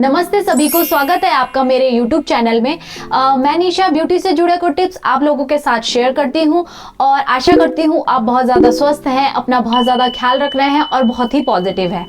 नमस्ते सभी को, स्वागत है आपका मेरे YouTube चैनल में। मैं निशा ब्यूटी से जुड़े कुछ टिप्स आप लोगों के साथ शेयर करती हूँ और आशा करती हूँ आप बहुत ज़्यादा स्वस्थ हैं, अपना बहुत ज़्यादा ख्याल रख रहे हैं और बहुत ही पॉजिटिव है।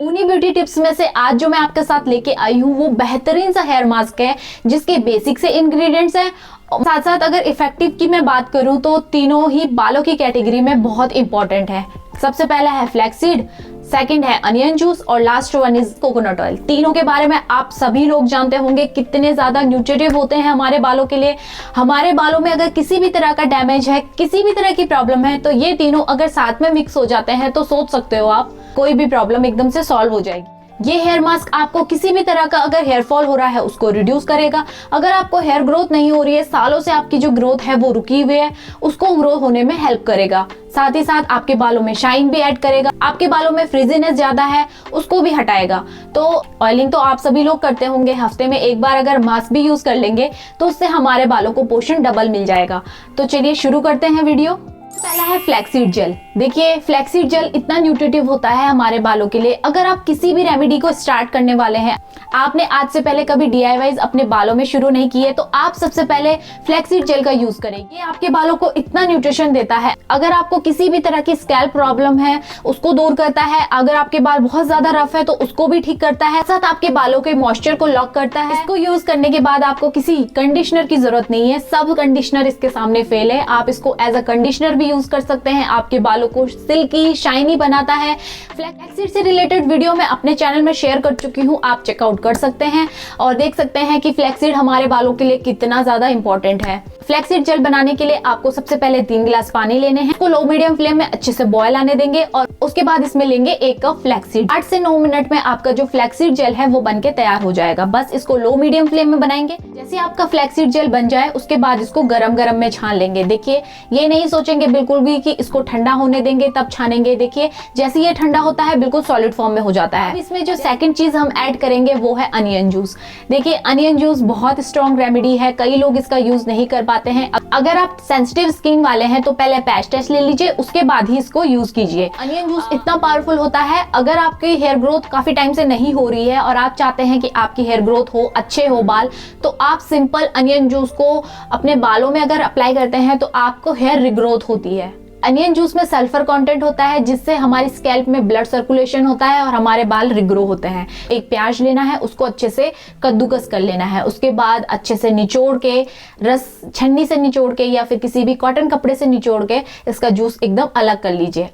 उन्हीं ब्यूटी टिप्स में से आज जो मैं आपके साथ लेके आई हूँ वो बेहतरीन सा हेयर मास्क है जिसके बेसिक से इंग्रेडिएंट्स हैं। साथ साथ अगर इफेक्टिव की मैं बात करूँ तो तीनों ही बालों की कैटेगरी में बहुत इंपॉर्टेंट है। सबसे पहला है फ्लैक्सीड, सेकंड है अनियन जूस और last one is coconut oil. तीनों के बारे में आप सभी लोग जानते होंगे कितने ज्यादा न्यूट्रिटिव होते हैं हमारे बालों के लिए। हमारे बालों में अगर किसी भी तरह का डैमेज है, किसी भी तरह की प्रॉब्लम है, तो ये तीनों अगर साथ में मिक्स हो जाते हैं तो सोच सकते हो आप कोई भी प्रॉब्लम एकदम से सॉल्व हो जाएगी। ये हेयर मास्क आपको किसी भी तरह का अगर हेयर फॉल हो रहा है उसको रिड्यूस करेगा। अगर आपको हेयर ग्रोथ नहीं हो रही है, सालों से आपकी जो ग्रोथ है वो रुकी हुई है, उसको ग्रो होने में हेल्प करेगा। साथ ही साथ आपके बालों में शाइन भी ऐड करेगा। आपके बालों में फ्रिजीनेस ज्यादा है उसको भी हटाएगा। तो ऑयलिंग तो आप सभी लोग करते होंगे, हफ्ते में एक बार अगर मास्क भी यूज कर लेंगे तो उससे हमारे बालों को पोषण डबल मिल जाएगा। तो चलिए शुरू करते हैं वीडियो। पहला है फ्लैक्सीड जेल। देखिए फ्लैक्सीड जेल इतना न्यूट्रिटिव होता है हमारे बालों के लिए। अगर आप किसी भी रेमेडी को स्टार्ट करने वाले हैं, आपने आज से पहले कभी DIYs अपने बालों में शुरू नहीं किए, तो आप सबसे पहले फ्लैक्सीड जेल का यूज करें। ये आपके बालों को इतना न्यूट्रिशन देता है। अगर आपको किसी भी तरह की स्कैल्प प्रॉब्लम है उसको दूर करता है। अगर आपके बाल बहुत ज्यादा रफ है तो उसको भी ठीक करता है। साथ आपके बालों के मॉइस्चर को लॉक करता है। इसको यूज करने के बाद आपको किसी कंडीशनर की जरूरत नहीं है। सब कंडीशनर इसके सामने फेल है। आप इसको एज अ कंडीशनर भी यूज कर सकते हैं। आपके बालों को सिल्की शाइनी बनाता है। फ्लैक्सीड से रिलेटेड वीडियो मैं अपने चैनल में शेयर कर चुकी हूँ, आप चेकआउट कर सकते हैं और देख सकते हैं कि फ्लैक्सीड हमारे बालों के लिए कितना ज्यादा इंपॉर्टेंट है। फ्लैक्सीड जेल बनाने के लिए आपको सबसे पहले 3 गिलास पानी लेने हैं। उसको लो मीडियम फ्लेम में अच्छे से बॉयल आने देंगे और उसके बाद इसमें लेंगे 1 कप फ्लैक्सीड। 8 से 9 मिनट में आपका जो फ्लैक्सीड जेल है वो बनके तैयार हो जाएगा। बस इसको लो मीडियम फ्लेम में बनाएंगे। जैसे आपका फ्लैक्सीड जेल बन जाए उसके बाद इसको गरम गरम में छान लेंगे। देखिए ये नहीं सोचेंगे बिल्कुल भी कि इसको ठंडा होने देंगे तब छानेंगे। देखिए जैसे ये ठंडा होता है बिल्कुल सॉलिड फॉर्म में हो जाता है। इसमें जो सेकंड चीज हम ऐड करेंगे वो है अनियन जूस। देखिए अनियन जूस बहुत स्ट्रॉन्ग रेमेडी है, कई लोग इसका यूज नहीं कर पाते हैं। अगर आप सेंसिटिव स्किन वाले हैं तो पहले पैच टेस्ट ले लीजिए, उसके बाद ही इसको यूज कीजिए। अनियन जूस इतना पावरफुल होता है, अगर आपकी हेयर ग्रोथ काफी टाइम से नहीं हो रही है और आप चाहते हैं कि आपकी हेयर ग्रोथ हो, अच्छे हो बाल, तो आप सिंपल अनियन जूस को अपने बालों में अगर अप्लाई करते हैं तो आपको हेयर रिग्रोथ होती है। अनियन जूस में सल्फर कंटेंट होता है जिससे हमारी स्कैल्प में ब्लड सर्कुलेशन होता है और हमारे बाल रिग्रो होते हैं। एक प्याज लेना है, उसको अच्छे से कद्दूकस कर लेना है। उसके बाद अच्छे से निचोड़ के, रस छन्नी से निचोड़ के या फिर किसी भी कॉटन कपड़े से निचोड़ के इसका जूस एकदम अलग कर लीजिए।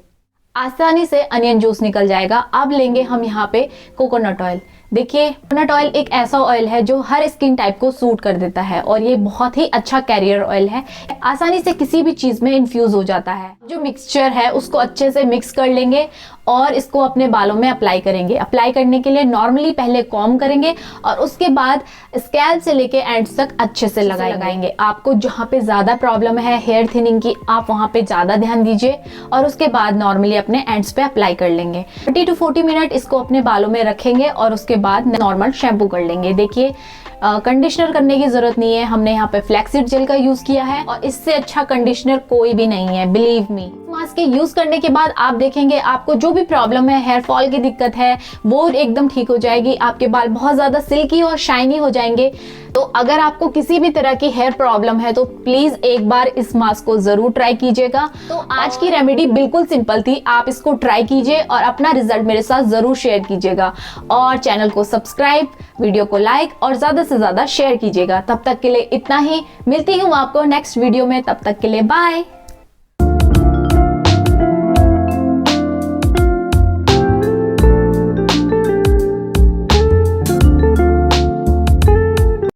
आसानी से अनियन जूस निकल जाएगा। अब लेंगे हम यहाँ पे कोकोनट ऑयल। देखिए कोकोनट ऑयल एक ऐसा ऑयल है जो हर स्किन टाइप को सूट कर देता है और ये बहुत ही अच्छा कैरियर ऑयल है। आसानी से किसी भी चीज में इन्फ्यूज हो जाता है। जो मिक्सचर है उसको अच्छे से मिक्स कर लेंगे और इसको अपने बालों में अप्लाई करेंगे। अप्लाई करने के लिए नॉर्मली पहले कॉम्ब करेंगे और उसके बाद स्कैल्प से लेके एंड्स तक अच्छे से लगाएंगे। आपको जहाँ पे ज्यादा प्रॉब्लम है हेयर थिनिंग की, आप वहाँ पे ज्यादा ध्यान दीजिए और उसके बाद नॉर्मली अपने एंड्स पे अप्लाई कर लेंगे। 30 to 40 मिनट इसको अपने बालों में रखेंगे और उसके बाद नॉर्मल शैम्पू कर लेंगे। देखिए कंडीशनर करने की जरूरत नहीं है, हमने यहाँ पे फ्लैक्सीड जेल का यूज किया है और इससे अच्छा कंडीशनर कोई भी नहीं है, बिलीव मी। मास्क के यूज करने के बाद आप देखेंगे आपको जो भी प्रॉब्लम है, हेयर फॉल की दिक्कत है, वो एकदम ठीक हो जाएगी। आपके बाल बहुत ज्यादा सिल्की और शाइनी हो जाएंगे। तो अगर आपको किसी भी तरह की हेयर प्रॉब्लम है तो प्लीज एक बार इस मास्क को जरूर ट्राई कीजिएगा। तो आज की रेमेडी बिल्कुल सिंपल थी, आप इसको ट्राई कीजिए और अपना रिजल्ट मेरे साथ जरूर शेयर कीजिएगा और चैनल को सब्सक्राइब, वीडियो को लाइक और ज्यादा से ज्यादा शेयर कीजिएगा। तब तक के लिए इतना ही, मिलती हूँ आपको नेक्स्ट वीडियो में। तब तक के लिए बाय।